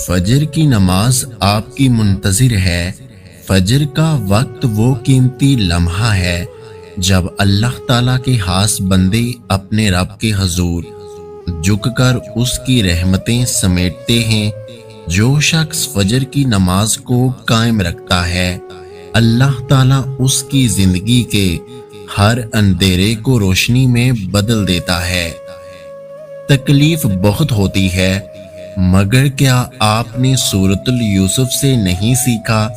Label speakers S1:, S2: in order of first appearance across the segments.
S1: فجر کی نماز آپ کی منتظر ہے۔ فجر کا وقت وہ قیمتی لمحہ ہے جب اللہ تعالیٰ کے خاص بندے اپنے رب کے حضور جھک کر اس کی رحمتیں سمیٹتے ہیں۔ جو شخص فجر کی نماز کو قائم رکھتا ہے، اللہ تعالیٰ اس کی زندگی کے ہر اندھیرے کو روشنی میں بدل دیتا ہے۔ تکلیف بہت ہوتی ہے، مگر کیا آپ نے سورۃ یوسف سے نہیں سیکھا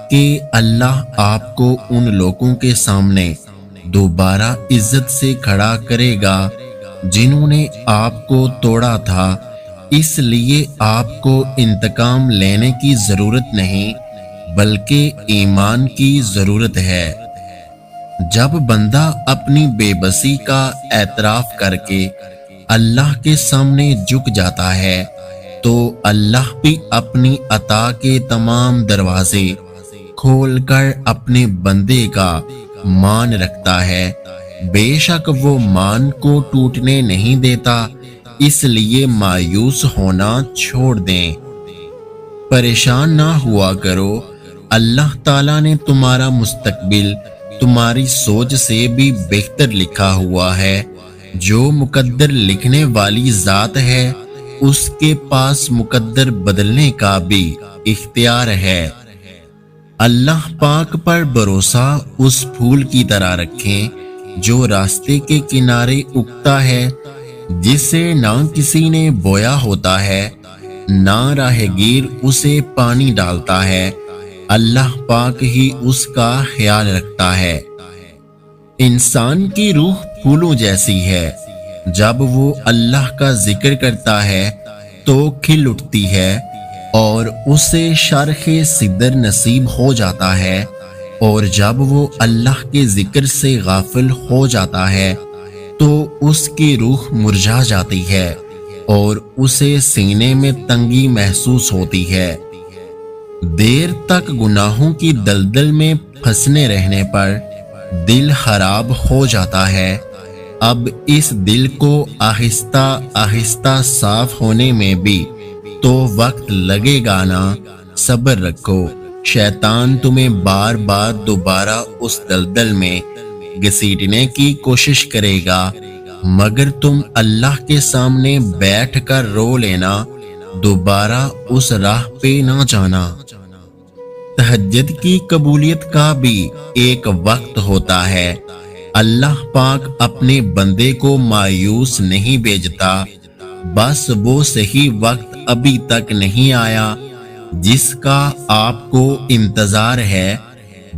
S1: کہ اللہ آپ کو ان لوگوں کے سامنے دوبارہ عزت سے کھڑا کرے گا جنہوں نے آپ کو توڑا تھا؟ اس لیے آپ کو انتقام لینے کی ضرورت نہیں بلکہ ایمان کی ضرورت ہے۔ جب بندہ اپنی بے بسی کا اعتراف کر کے اللہ کے سامنے جھک جاتا ہے تو اللہ بھی اپنی عطا کے تمام دروازے کھول کر اپنے بندے کا مان رکھتا ہے۔ بے شک وہ مان کو ٹوٹنے نہیں دیتا، اس لیے مایوس ہونا چھوڑ دیں، پریشان نہ ہوا کرو۔ اللہ تعالیٰ نے تمہارا مستقبل تمہاری سوچ سے بھی بہتر لکھا ہوا ہے۔ جو مقدر لکھنے والی ذات ہے اس کے پاس مقدر بدلنے کا بھی اختیار ہے۔ اللہ پاک پر بھروسہ اس پھول کی طرح رکھیں جو راستے کے کنارے اگتا ہے، جسے نہ کسی نے بویا ہوتا ہے نہ راہگیر اسے پانی ڈالتا ہے، اللہ پاک ہی اس کا خیال رکھتا ہے۔ انسان کی روح پھولوں جیسی ہے، جب وہ اللہ کا ذکر کرتا ہے تو کھل اٹھتی ہے اور اسے شرخ صدر نصیب ہو جاتا ہے، اور جب وہ اللہ کے ذکر سے غافل ہو جاتا ہے تو اس کی روح مرجھا جاتی ہے اور اسے سینے میں تنگی محسوس ہوتی ہے۔ دیر تک گناہوں کی دلدل میں پھنسنے رہنے پر دل خراب ہو جاتا ہے۔ اب اس دل کو آہستہ آہستہ صاف ہونے میں بھی تو وقت لگے گا نا، صبر رکھو۔ شیطان تمہیں بار بار دوبارہ اس دلدل میں گھسیٹنے کی کوشش کرے گا، مگر تم اللہ کے سامنے بیٹھ کر رو لینا، دوبارہ اس راہ پہ نہ جانا۔ تہجد کی قبولیت کا بھی ایک وقت ہوتا ہے۔ اللہ پاک اپنے بندے کو مایوس نہیں بھیجتا، بس وہ صحیح وقت ابھی تک نہیں آیا جس کا آپ کو انتظار ہے،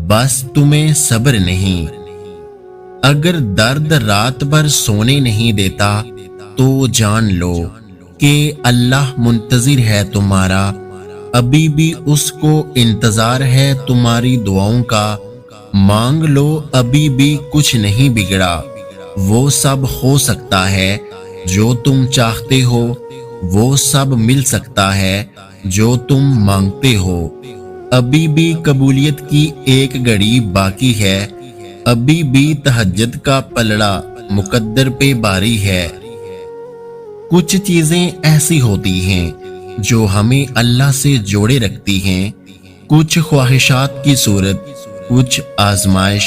S1: بس تمہیں صبر نہیں۔ اگر درد رات بھر سونے نہیں دیتا تو جان لو کہ اللہ منتظر ہے تمہارا، ابھی بھی اس کو انتظار ہے تمہاری دعاؤں کا۔ مانگ لو، ابھی بھی کچھ نہیں بگڑا، وہ سب ہو سکتا ہے جو تم چاہتے ہو، وہ سب مل سکتا ہے جو تم مانگتے ہو۔ ابھی بھی قبولیت کی ایک گھڑی باقی ہے، ابھی بھی تہجد کا پلڑا مقدر پہ باری ہے۔ کچھ چیزیں ایسی ہوتی ہیں جو ہمیں اللہ سے جوڑے رکھتی ہیں، کچھ خواہشات کی صورت، کچھ آزمائش،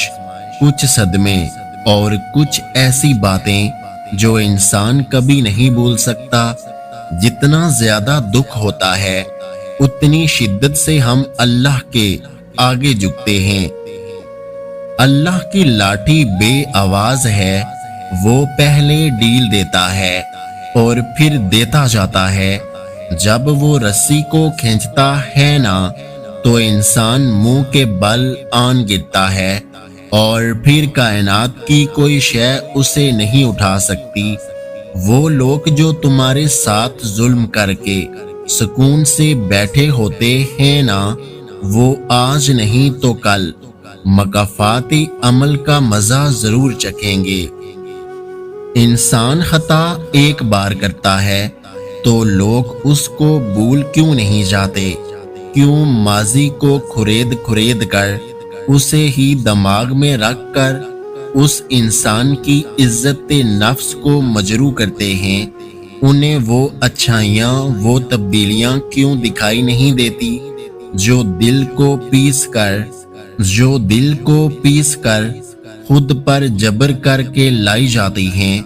S1: کچھ صدمے، اور کچھ ایسی باتیں جو انسان کبھی نہیں بھول سکتا۔ جتنا زیادہ دکھ ہوتا ہے اتنی شدت سے ہم اللہ کے آگے جھکتے ہیں۔ اللہ کی لاٹھی بے آواز ہے، وہ پہلے ڈیل دیتا ہے اور پھر دیتا جاتا ہے۔ جب وہ رسی کو کھینچتا ہے نا تو انسان منہ کے بل آن گرتا ہے، اور پھر کائنات کی کوئی شے اسے نہیں اٹھا سکتی۔ وہ لوگ جو تمہارے ساتھ ظلم کر کے سکون سے بیٹھے ہوتے ہیں نا، وہ آج نہیں تو کل مکافات عمل کا مزہ ضرور چکھیں گے۔ انسان خطا ایک بار کرتا ہے تو لوگ اس کو بھول کیوں نہیں جاتے؟ کیوں ماضی کو کھرید کھرید کر اسے ہی دماغ میں رکھ کر اس انسان کی عزت نفس کو مجروح کرتے ہیں؟ انہیں وہ اچھائیاں، وہ تبدیلیاں کیوں دکھائی نہیں دیتی جو دل کو پیس کر خود پر جبر کر کے لائی جاتی ہیں؟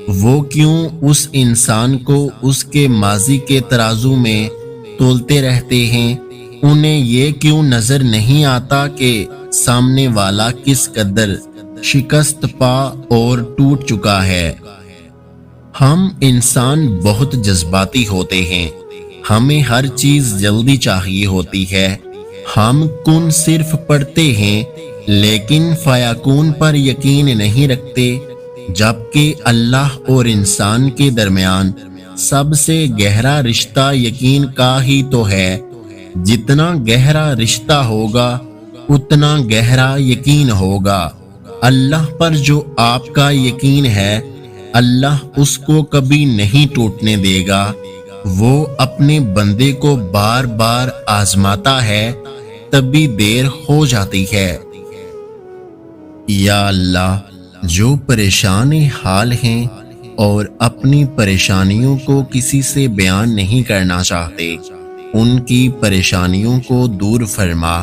S1: وہ کیوں اس انسان کو اس کے ماضی کے ترازو میں تولتے رہتے ہیں؟ انہیں یہ کیوں نظر نہیں آتا کہ سامنے والا کس قدر شکست پا اور ٹوٹ چکا ہے؟ ہم انسان بہت جذباتی ہوتے ہیں، ہمیں ہر چیز جلدی چاہیے ہوتی ہے۔ ہم کن صرف پڑھتے ہیں لیکن فیکون پر یقین نہیں رکھتے، جبکہ اللہ اور انسان کے درمیان سب سے گہرا رشتہ یقین کا ہی تو ہے۔ جتنا گہرا رشتہ ہوگا اتنا گہرا یقین ہوگا۔ اللہ پر جو آپ کا یقین ہے، اللہ اس کو کبھی نہیں ٹوٹنے دے گا۔ وہ اپنے بندے کو بار بار آزماتا ہے، تبھی دیر ہو جاتی ہے۔ یا اللہ، جو پریشان حال ہیں اور اپنی پریشانیوں کو کسی سے بیان نہیں کرنا چاہتے، ان کی پریشانیوں کو دور فرما۔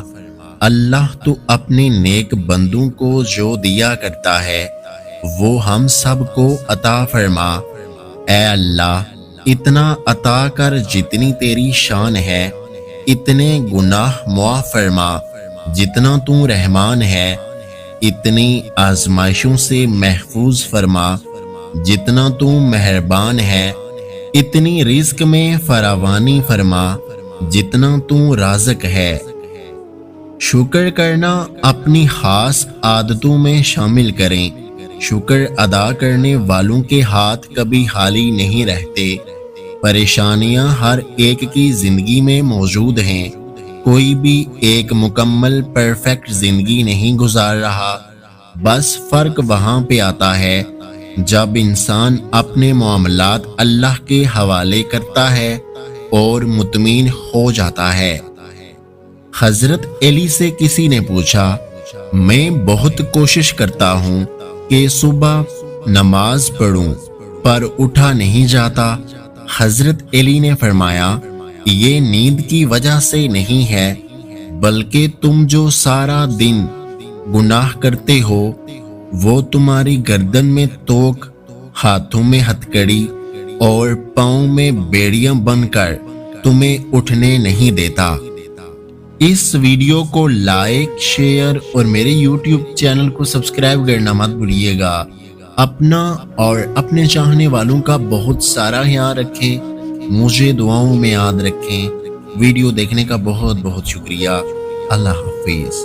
S1: اللہ تو اپنے نیک بندوں کو جو دیا کرتا ہے وہ ہم سب کو عطا فرما۔ اے اللہ، اتنا عطا کر جتنی تیری شان ہے، اتنے گناہ معاف فرما جتنا تو رحمان ہے، اتنی آزمائشوں سے محفوظ فرما جتنا تو مہربان ہے، اتنی رزق میں فراوانی فرما جتنا تو رازق ہے۔ شکر کرنا اپنی خاص عادتوں میں شامل کریں۔ شکر ادا کرنے والوں کے ہاتھ کبھی خالی نہیں رہتے۔ پریشانیاں ہر ایک کی زندگی میں موجود ہیں، کوئی بھی ایک مکمل پرفیکٹ زندگی نہیں گزار رہا۔ بس فرق وہاں پہ آتا ہے جب انسان اپنے معاملات اللہ کے حوالے کرتا ہے اور مطمئن ہو جاتا ہے۔ حضرت علی سے کسی نے پوچھا، میں بہت کوشش کرتا ہوں کہ صبح نماز پڑھوں پر اٹھا نہیں جاتا۔ حضرت علی نے فرمایا، یہ نیند کی وجہ سے نہیں ہے، بلکہ تم جو سارا دن گناہ کرتے ہو وہ تمہاری گردن میں توق، ہاتھوں میں ہتھکڑی اور پاؤں میں بیڑیاں بن کر تمہیں اٹھنے نہیں دیتا۔ اس ویڈیو کو لائک، شیئر اور میرے یوٹیوب چینل کو سبسکرائب کرنا مت بھولیے گا۔ اپنا اور اپنے چاہنے والوں کا بہت سارا خیال رکھیں، مجھے دعاؤں میں یاد رکھیں۔ ویڈیو دیکھنے کا بہت بہت شکریہ۔ اللہ حافظ۔